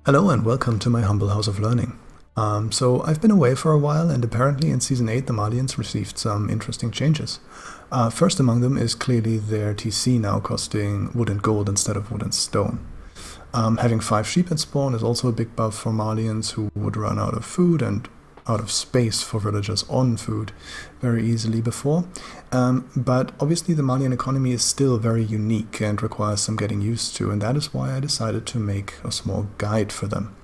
Hello and welcome to my humble house of learning. So I've been away for a while, and apparently in Season 8 the Malians received some interesting changes. First among them is clearly their TC now costing wood and gold instead of wood and stone. Having 5 sheep at spawn is also a big buff for Malians who would run out of food and out of space for villagers on food very easily before. But obviously the Malian economy is still very unique and requires some getting used to, and that is why I decided to make a small guide for them.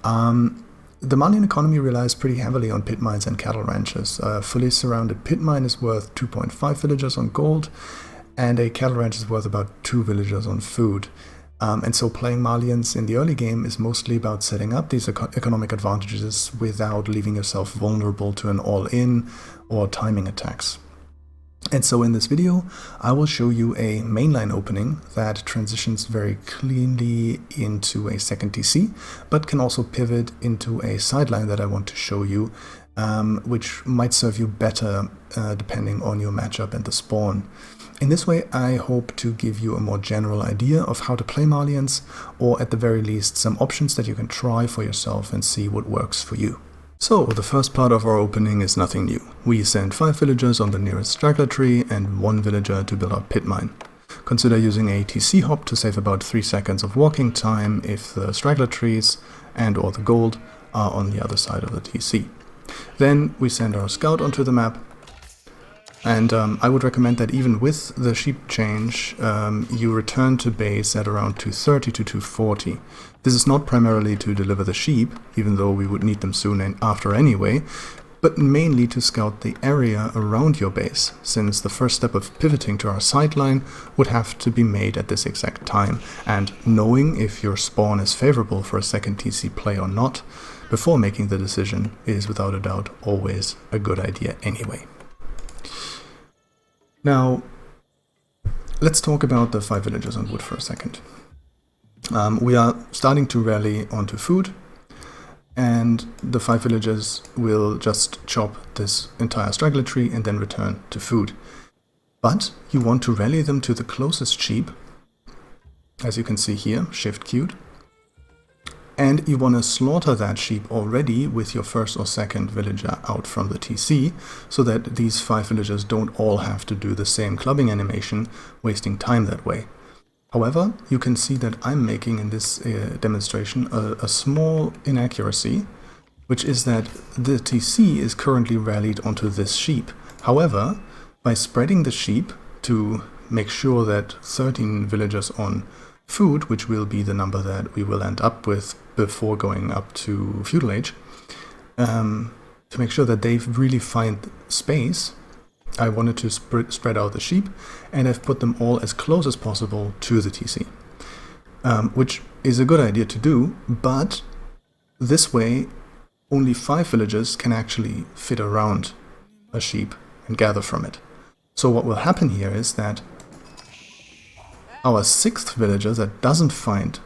The Malian economy relies pretty heavily on pit mines and cattle ranches. A fully surrounded pit mine is worth 2.5 villagers on gold, and a cattle ranch is worth about 2 villagers on food. And so playing Malians in the early game is mostly about setting up these economic advantages without leaving yourself vulnerable to an all-in or timing attacks. And so in this video, I will show you a mainline opening that transitions very cleanly into a second TC, but can also pivot into a sideline that I want to show you, which might serve you better depending on your matchup and the spawn. In this way, I hope to give you a more general idea of how to play Malians, or at the very least some options that you can try for yourself and see what works for you. So, the first part of our opening is nothing new. We send 5 villagers on the nearest straggler tree and 1 villager to build our pit mine. Consider using a TC hop to save about 3 seconds of walking time if the straggler trees and or the gold are on the other side of the TC. Then we send our scout onto the map. And I would recommend that even with the sheep change, you return to base at around 230 to 240. This is not primarily to deliver the sheep, even though we would need them soon after anyway, but mainly to scout the area around your base, since the first step of pivoting to our sideline would have to be made at this exact time, and knowing if your spawn is favorable for a second TC play or not, before making the decision, is without a doubt always a good idea anyway. Now, let's talk about the 5 villagers on wood for a second. We are starting to rally onto food, and the 5 villagers will just chop this entire straggler tree and then return to food. But you want to rally them to the closest sheep, as you can see here, shift queued. And you want to slaughter that sheep already with your first or second villager out from the TC, so that these 5 villagers don't all have to do the same clubbing animation, wasting time that way. However, you can see that I'm making in this demonstration a small inaccuracy, which is that the TC is currently rallied onto this sheep. However, by spreading the sheep to make sure that 13 villagers on food, which will be the number that we will end up with before going up to feudal age, to make sure that they really find space, I wanted to spread out the sheep, and I've put them all as close as possible to the TC, which is a good idea to do, but this way only 5 villagers can actually fit around a sheep and gather from it. So what will happen here is that our 6th villager that doesn't find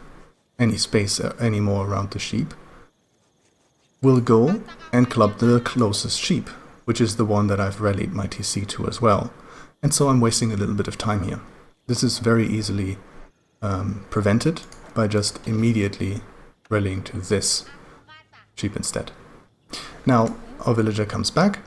any space anymore around the sheep will go and club the closest sheep, which is the one that I've rallied my TC to as well. And so I'm wasting a little bit of time here. This is very easily prevented by just immediately rallying to this sheep instead. Now our villager comes back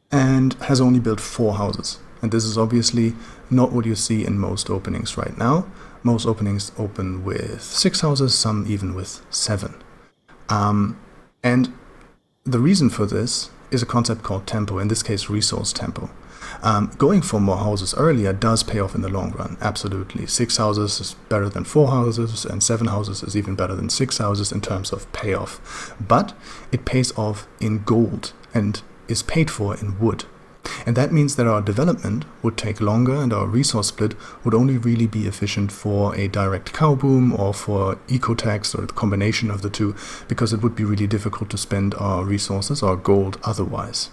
and has only built 4 houses. And this is obviously not what you see in most openings right now. Most openings open with 6 houses, some even with 7. And the reason for this is a concept called tempo, in this case resource tempo. Going for more houses earlier does pay off in the long run, absolutely. 6 houses is better than 4 houses, and 7 houses is even better than 6 houses in terms of payoff. But it pays off in gold and is paid for in wood. And that means that our development would take longer, and our resource split would only really be efficient for a direct cow boom or for eco-tax, or the combination of the two, because it would be really difficult to spend our resources, our gold, otherwise.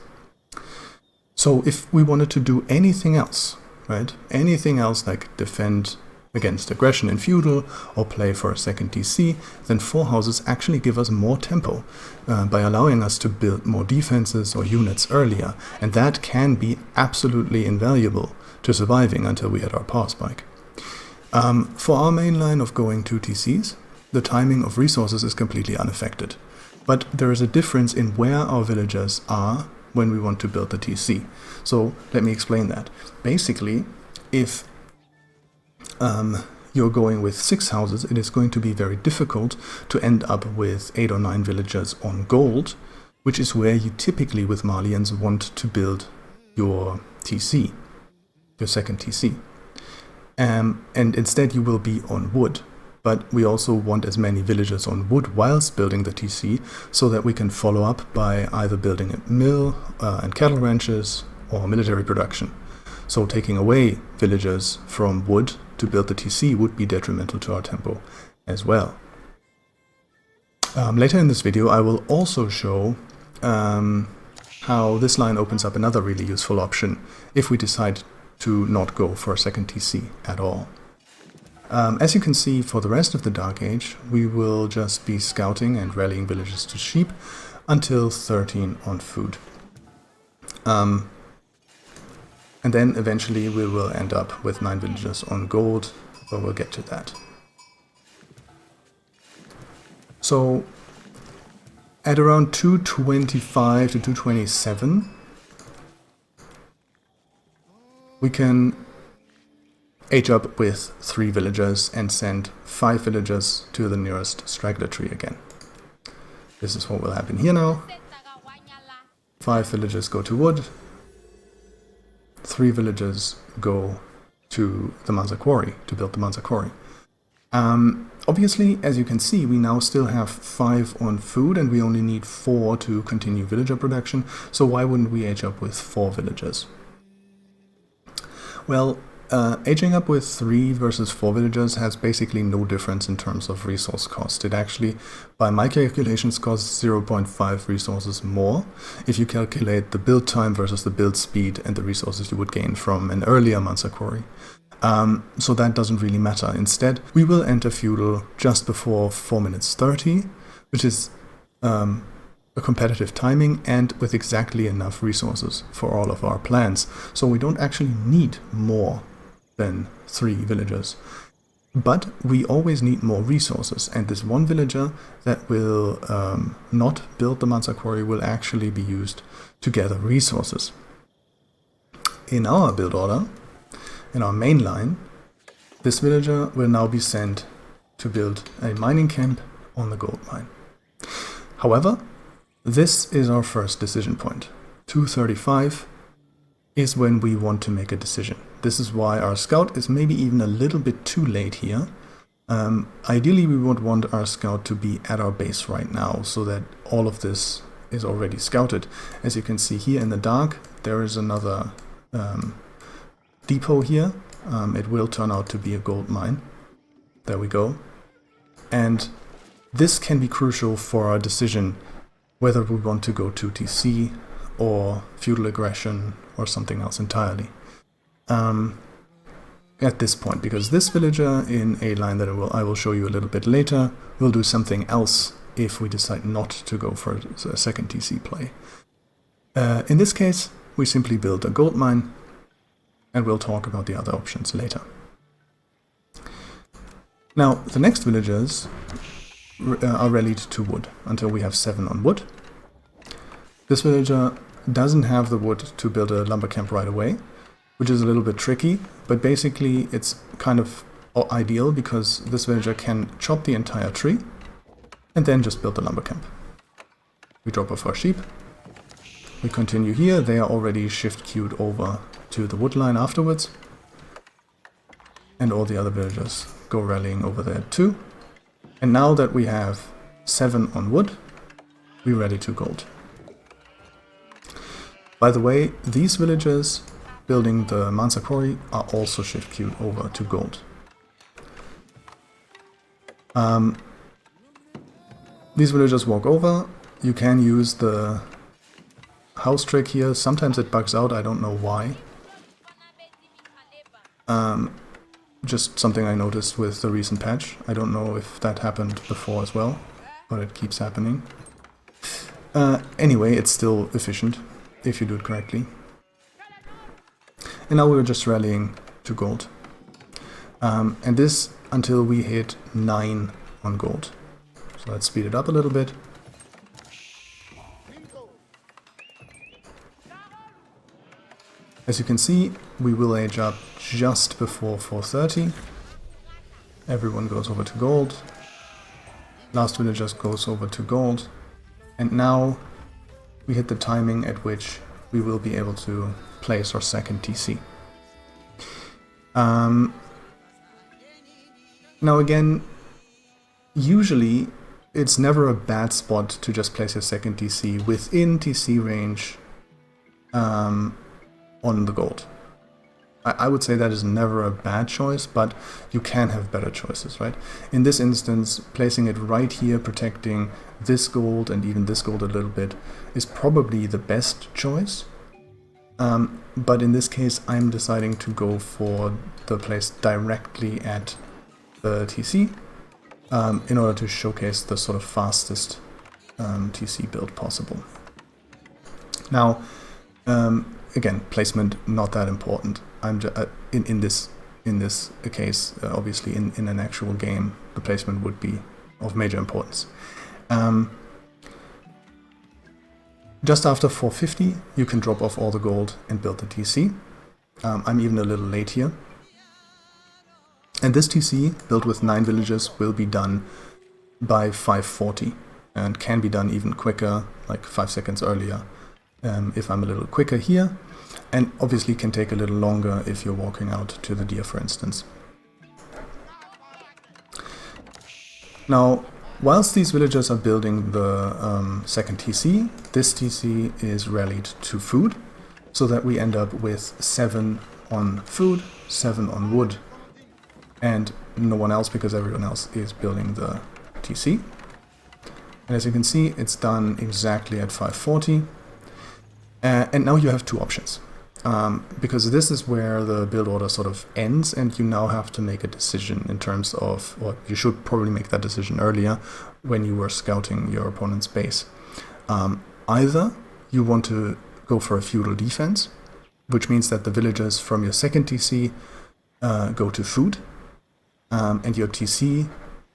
So if we wanted to do anything else, right, anything else like defend against aggression in feudal or play for a second TC, then 4 houses actually give us more tempo by allowing us to build more defenses or units earlier, and that can be absolutely invaluable to surviving until we hit our power spike. For our main line of going 2 TCs, the timing of resources is completely unaffected. But there is a difference in where our villagers are when we want to build the TC. So let me explain that. Basically, if you're going with 6 houses, it is going to be very difficult to end up with 8 or 9 villagers on gold, which is where you typically with Malians want to build your TC, your second TC. And instead you will be on wood. But we also want as many villagers on wood whilst building the TC, so that we can follow up by either building a mill and cattle ranches or military production. So taking away villagers from wood to build the TC would be detrimental to our tempo as well. Later in this video I will also show how this line opens up another really useful option if we decide to not go for a second TC at all. As you can see, for the rest of the Dark Age, we will just be scouting and rallying villagers to sheep until 13 on food. And then eventually we will end up with 9 villagers on gold, but we'll get to that. So at around 225 to 227, we can age up with 3 villagers and send 5 villagers to the nearest straggler tree again. This is what will happen here now. 5 villagers go to wood, 3 villagers go to the Mansa Quarry, to build the Mansa Quarry. Obviously, as you can see, we now still have 5 on food and we only need 4 to continue villager production, so why wouldn't we age up with 4 villagers? Well, aging up with 3 versus 4 villagers has basically no difference in terms of resource cost. It actually, by my calculations, costs 0.5 resources more if you calculate the build time versus the build speed and the resources you would gain from an earlier Mansa Quarry. So that doesn't really matter. Instead, we will enter feudal just before 4 minutes 30, which is a competitive timing and with exactly enough resources for all of our plans. So we don't actually need more than 3 villagers. But we always need more resources, and this 1 villager that will not build the Mansa Quarry will actually be used to gather resources. In our build order, in our main line, this villager will now be sent to build a mining camp on the gold mine. However, this is our first decision point. 235 is when we want to make a decision. This is why our scout is maybe even a little bit too late here. Ideally, we would want our scout to be at our base right now, so that all of this is already scouted. As you can see here in the dark, there is another depot here. It will turn out to be a gold mine. There we go. And this can be crucial for our decision whether we want to go to TC or feudal aggression or something else entirely. At this point, because this villager in a line that I will show you a little bit later will do something else if we decide not to go for a second TC play. In this case, we simply build a gold mine, and we'll talk about the other options later. Now, the next villagers are rallied to wood until we have 7 on wood. This villager doesn't have the wood to build a lumber camp right away, which is a little bit tricky, but basically it's kind of ideal because this villager can chop the entire tree and then just build the lumber camp. We drop off our sheep. We continue here. They are already shift queued over to the wood line afterwards. And all the other villagers go rallying over there too. And now that we have 7 on wood, we rally to gold. By the way, these villagers building the Mansa Quarry are also shift queued over to gold. These villagers walk over. You can use the house trick here. Sometimes it bugs out, I don't know why. Just something I noticed with the recent patch. I don't know if that happened before as well, but it keeps happening. Anyway, it's still efficient if you do it correctly. And now we're just rallying to gold. And this until we hit 9 on gold. So let's speed it up a little bit. As you can see, we will age up just before 4:30. Everyone goes over to gold. Last villager goes over to gold. And now we hit the timing at which we will be able to place our second TC. Now again, usually it's never a bad spot to just place your second TC within TC range on the gold. I would say that is never a bad choice, but you can have better choices, right? In this instance, placing it right here, protecting this gold and even this gold a little bit, is probably the best choice. But in this case, I'm deciding to go for the place directly at the TC in order to showcase the sort of fastest TC build possible. Now, again, placement not that important. I'm in this case, obviously in an actual game, the placement would be of major importance. Just after 4:50, you can drop off all the gold and build the TC. I'm even a little late here. And this TC, built with 9 villages, will be done by 5:40 and can be done even quicker, like 5 seconds earlier, if I'm a little quicker here. And obviously can take a little longer if you're walking out to the deer, for instance. Now, whilst these villagers are building the second TC, this TC is rallied to food, so that we end up with 7 on food, 7 on wood, and no one else because everyone else is building the TC. And as you can see, it's done exactly at 5:40. And now you have 2 options. Because this is where the build order sort of ends, and you now have to make a decision in terms of, or you should probably make that decision earlier when you were scouting your opponent's base. Either you want to go for a feudal defense, which means that the villagers from your second TC go to food, and your TC,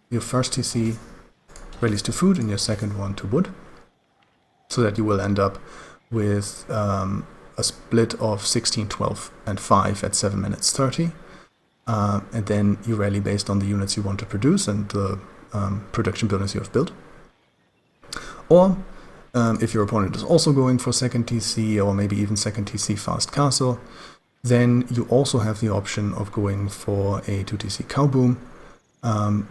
your first TC, rallies to food, and your second one to wood, so that you will end up with a split of 16, 12, and 5 at 7 minutes 30. And then you rally based on the units you want to produce and the production buildings you have built. Or, if your opponent is also going for second TC, or maybe even second TC fast castle, then you also have the option of going for a 2 TC cow boom,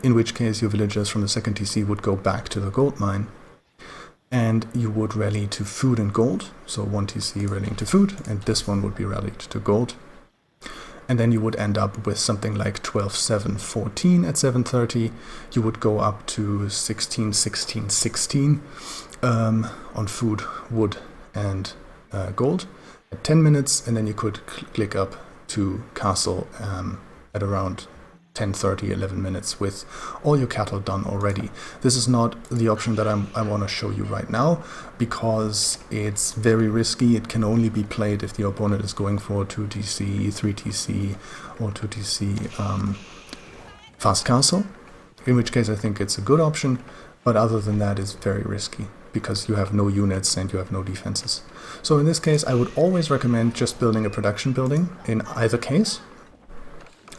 in which case your villagers from the second TC would go back to the gold mine, and you would rally to food and gold, so 1 TC rallying to food, and this one would be rallied to gold. And then you would end up with something like 12, 7, 14 at 7:30. You would go up to 16, 16, 16 on food, wood, and gold at 10 minutes, and then you could click up to castle at around 10:30, 11 minutes with all your cattle done already. This is not the option that I want to show you right now, because it's very risky. It can only be played if the opponent is going for 2 TC, 3 TC, or 2 TC fast castle, in which case I think it's a good option, but other than that it's very risky, because you have no units and you have no defenses. So in this case I would always recommend just building a production building in either case.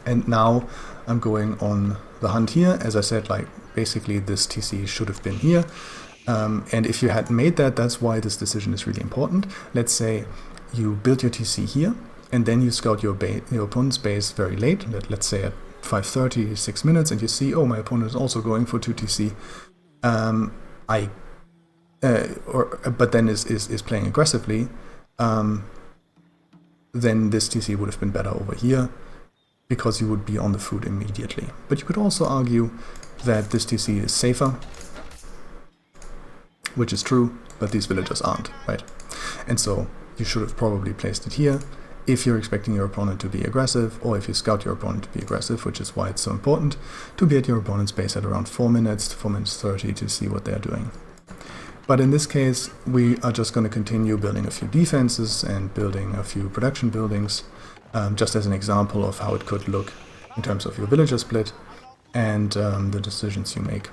And now I'm going on the hunt here. As I said, like basically this TC should have been here. And if you had made that, that's why this decision is really important. Let's say you build your TC here, and then you scout your opponent's base very late, let's say at 5:30, 6 minutes, and you see, oh, my opponent is also going for 2 TC. But then is playing aggressively, then this TC would have been better over here, because you would be on the food immediately. But you could also argue that this TC is safer, which is true, but these villagers aren't, right? And so you should have probably placed it here if you're expecting your opponent to be aggressive, or if you scout your opponent to be aggressive, which is why it's so important to be at your opponent's base at around 4 minutes to 4 minutes 30 to see what they're doing. But in this case, we are just going to continue building a few defenses and building a few production buildings, just as an example of how it could look in terms of your villager split. and the decisions you make.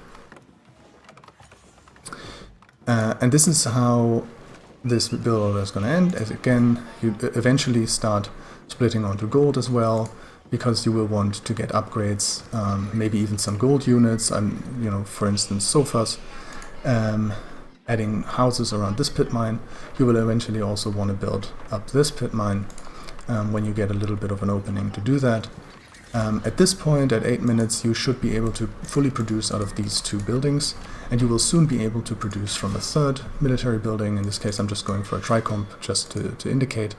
And this is how this build order is going to end, as again, you eventually start splitting onto gold as well, because you will want to get upgrades, maybe even some gold units, you know, for instance, sofas, adding houses around this pit mine. You will eventually also want to build up this pit mine when you get a little bit of an opening to do that. At this point, at 8 minutes, you should be able to fully produce out of these 2 buildings, and you will soon be able to produce from a 3rd military building. In this case, I'm just going for a tricomp just to indicate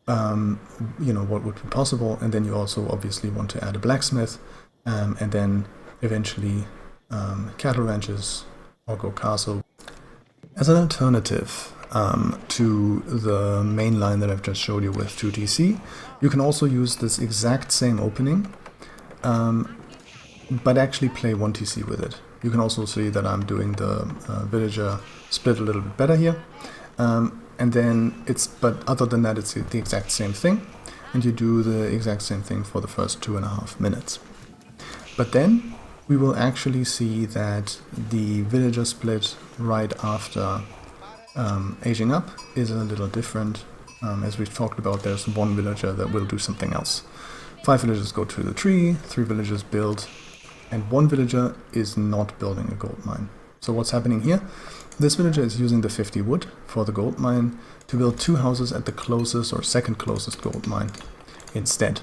you know, what would be possible. And then you also obviously want to add a blacksmith, and then eventually cattle ranches or go castle. As an alternative to the main line that I've just showed you with 2 TC, you can also use this exact same opening, but actually play 1 TC with it. You can also see that I'm doing the villager split a little bit better here. And then but other than that, it's the exact same thing, and you do the exact same thing for the first 2.5 minutes. But then we will actually see that the villager split right after aging up is a little different. As we've talked about, there's 1 villager that will do something else. 5 villagers go to the tree, 3 villagers build, and 1 villager is not building a gold mine. So what's happening here? This villager is using the 50 wood for the gold mine to build 2 houses at the closest or second closest gold mine instead.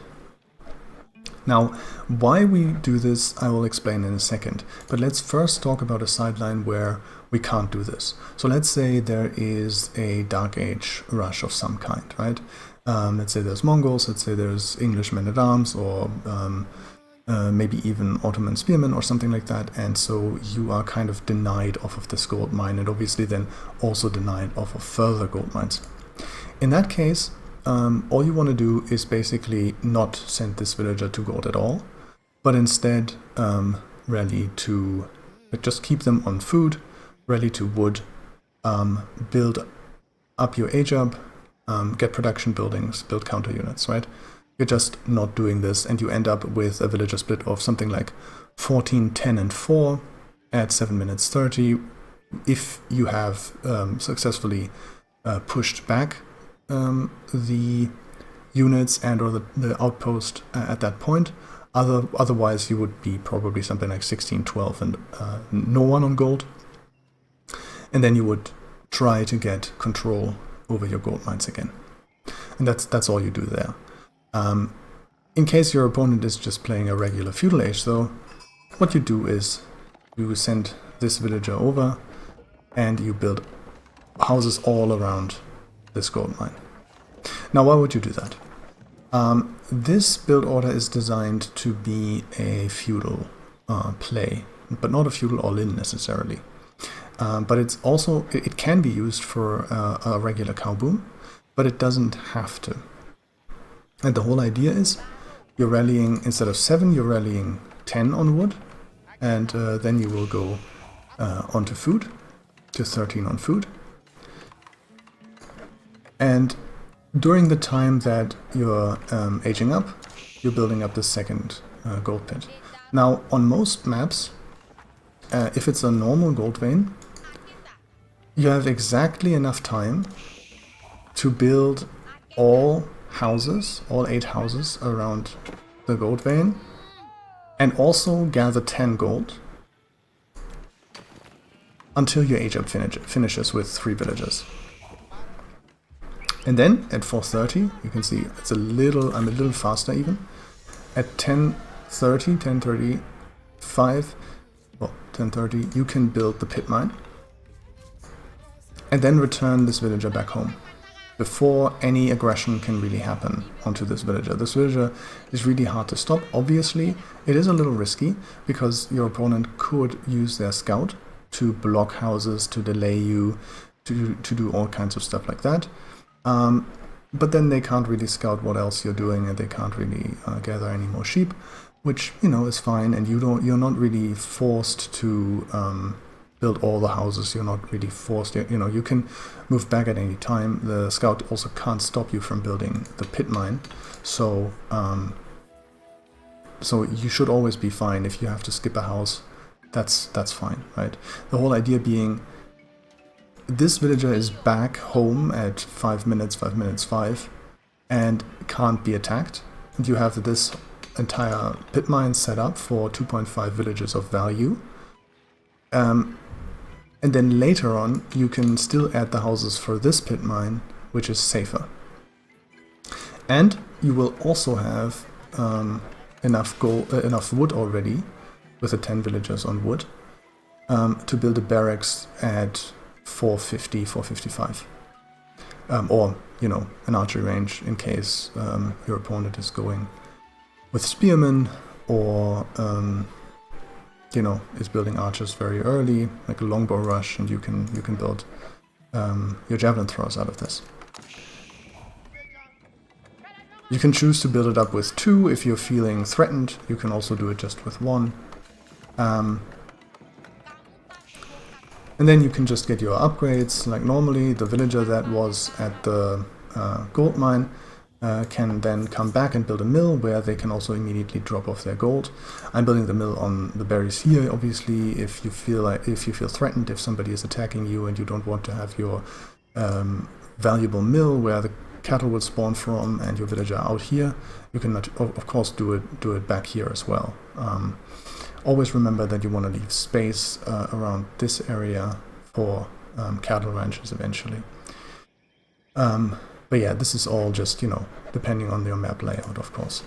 Now, why we do this I will explain in a second, but let's first talk about a sideline where we can't do this. So let's say there is a Dark Age rush of some kind, right? Let's say there's Mongols, let's say there's English men-at-arms, or maybe even Ottoman spearmen or something like that, and so you are kind of denied off of this gold mine, and obviously then also denied off of further gold mines. In that case, all you want to do is basically not send this villager to gold at all, but instead rally to, just keep them on food, rally to wood, build up your age up, get production buildings, build counter units, right? You're just not doing this, and you end up with a villager split of something like 14, 10, and 4 at 7 minutes 30 if you have successfully pushed back the units and or the outpost at that point. Otherwise you would be probably something like 16, 12 and no one on gold, and then you would try to get control over your gold mines again, and that's all you do there. In case your opponent is just playing a regular feudal age though, what you do is you send this villager over and you build houses all around this gold mine. Now why would you do that? This build order is designed to be a feudal play, but not a feudal all-in necessarily. But it's also, it can be used for a regular cow boom, but it doesn't have to. And the whole idea is you're rallying, instead of 7, you're rallying 10 on wood, and then you will go onto food, to 13 on food. And during the time that you're aging up, you're building up the second gold pit. Now, on most maps, if it's a normal gold vein, you have exactly enough time to build all houses, all 8 houses around the gold vein, and also gather 10 gold until your age up finishes with 3 villagers. And then at 4:30, you can see it's I'm a little faster even. At 10:30, 10:35, well, 10:30, you can build the pit mine and then return this villager back home before any aggression can really happen onto this villager. This villager is really hard to stop. Obviously, it is a little risky because your opponent could use their scout to block houses, to delay you, to do all kinds of stuff like that. But then they can't really scout what else you're doing, and they can't really gather any more sheep, which, you know, is fine. And you're not really forced to build all the houses. You're not really forced. You know, you can move back at any time. The scout also can't stop you from building the pit mine. So so you should always be fine if you have to skip a house. That's fine, right? The whole idea being, this villager is back home at 5 minutes, 5, and can't be attacked. And you have this entire pit mine set up for 2.5 villages of value. And then later on, you can still add the houses for this pit mine, which is safer. And you will also have enough wood already, with the 10 villagers on wood, to build a barracks at 450, 455. Or, you know, an archery range in case your opponent is going with spearmen, or, you know, is building archers very early, like a longbow rush, and you can build your javelin throwers out of this. You can choose to build it up with 2 if you're feeling threatened. You can also do it just with 1. And then you can just get your upgrades like normally. The villager that was at the gold mine can then come back and build a mill where they can also immediately drop off their gold. I'm building the mill on the berries here. Obviously, if you feel threatened, if somebody is attacking you and you don't want to have your valuable mill where the cattle will spawn from and your villager out here, you can of course do it back here as well. Always remember that you want to leave space around this area for cattle ranches eventually. But yeah, this is all just, you know, depending on your map layout, of course.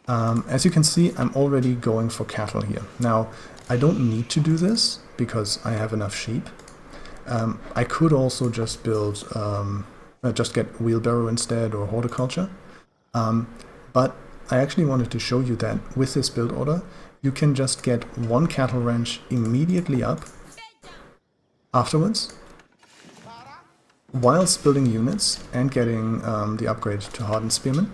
As you can see, I'm already going for cattle here. Now, I don't need to do this because I have enough sheep. I could also just build, just get wheelbarrow instead, or horticulture. But I actually wanted to show you that with this build order, you can just get 1 cattle ranch immediately up afterwards, whilst building units and getting the upgrade to hardened spearmen.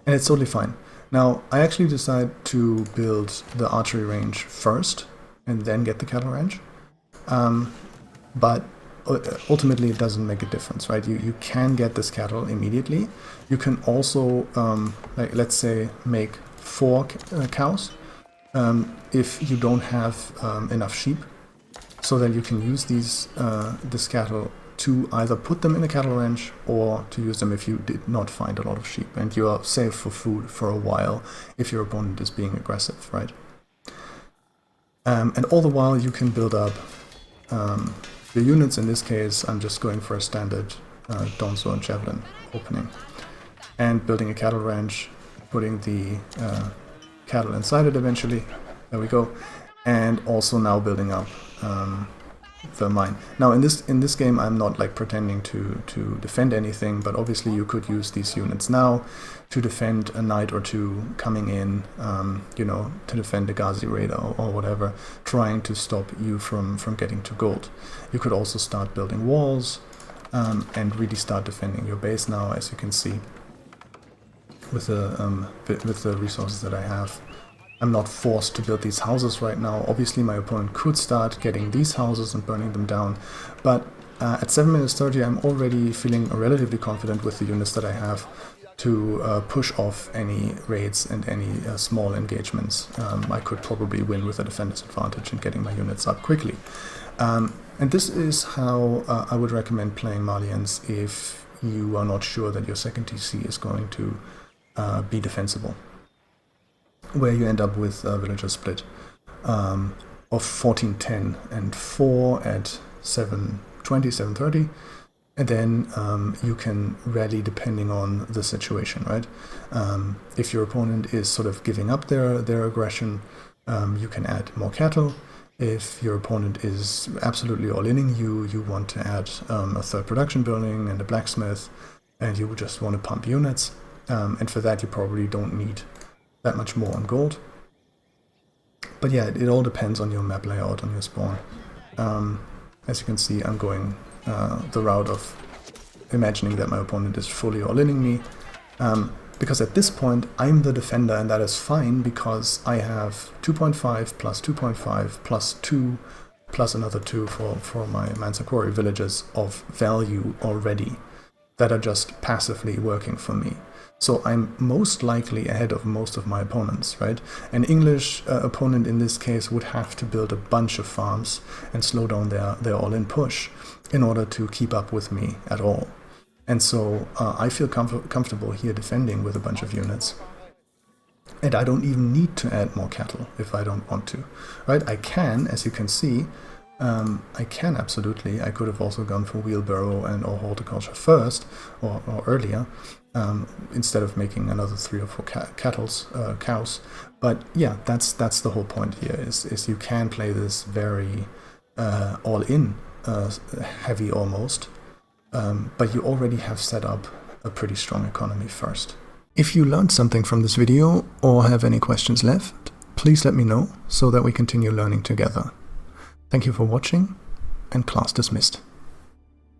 And it's totally fine. Now, I actually decided to build the archery range first and then get the cattle ranch. But ultimately it doesn't make a difference, right? You can get this cattle immediately. You can also, like, let's say, make 4 cows if you don't have enough sheep, so that you can use this cattle to either put them in a cattle ranch or to use them if you did not find a lot of sheep, and you are safe for food for a while if your opponent is being aggressive, right? And all the while you can build up the units. In this case, I'm just going for a standard Donzo and Javelin opening. And building a cattle ranch, putting the cattle inside it eventually. There we go. And also now building up the mine. Now in this game I'm not like pretending to defend anything, but obviously you could use these units now to defend a knight or two coming in, you know, to defend a Ghazi raider or whatever, trying to stop you from getting to gold. You could also start building walls and really start defending your base now, as you can see with the resources that I have. I'm not forced to build these houses right now. Obviously my opponent could start getting these houses and burning them down, but at 7 minutes 30 I'm already feeling relatively confident with the units that I have to push off any raids and any small engagements. I could probably win with a defender's advantage and getting my units up quickly. And this is how I would recommend playing Malians if you are not sure that your second TC is going to be defensible, where you end up with a villager split of 14-10 and 4 at 7:20, 7:30, and then you can rally depending on the situation, right? If your opponent is sort of giving up their aggression, you can add more cattle. If your opponent is absolutely all-inning you want to add a third production building and a blacksmith, and you just want to pump units, and for that you probably don't need that much more on gold. But yeah, it all depends on your map layout, on your spawn. As you can see, I'm going the route of imagining that my opponent is fully all-inning me, because at this point I'm the defender, and that is fine because I have 2.5 plus 2.5 plus 2 plus another 2 for my Mansa-Quarry villages of value already that are just passively working for me. So I'm most likely ahead of most of my opponents, right? An English opponent in this case would have to build a bunch of farms and slow down their all-in push in order to keep up with me at all. And so I feel comfortable here defending with a bunch of units. And I don't even need to add more cattle if I don't want to, right? I can, as you can see, I can absolutely. I could have also gone for wheelbarrow and or horticulture first or earlier, instead of making another 3 or 4 cows. But yeah, that's the whole point here. Is you can play this very all-in, heavy almost, but you already have set up a pretty strong economy first. If you learned something from this video or have any questions left, please let me know so that we continue learning together. Thank you for watching, and class dismissed.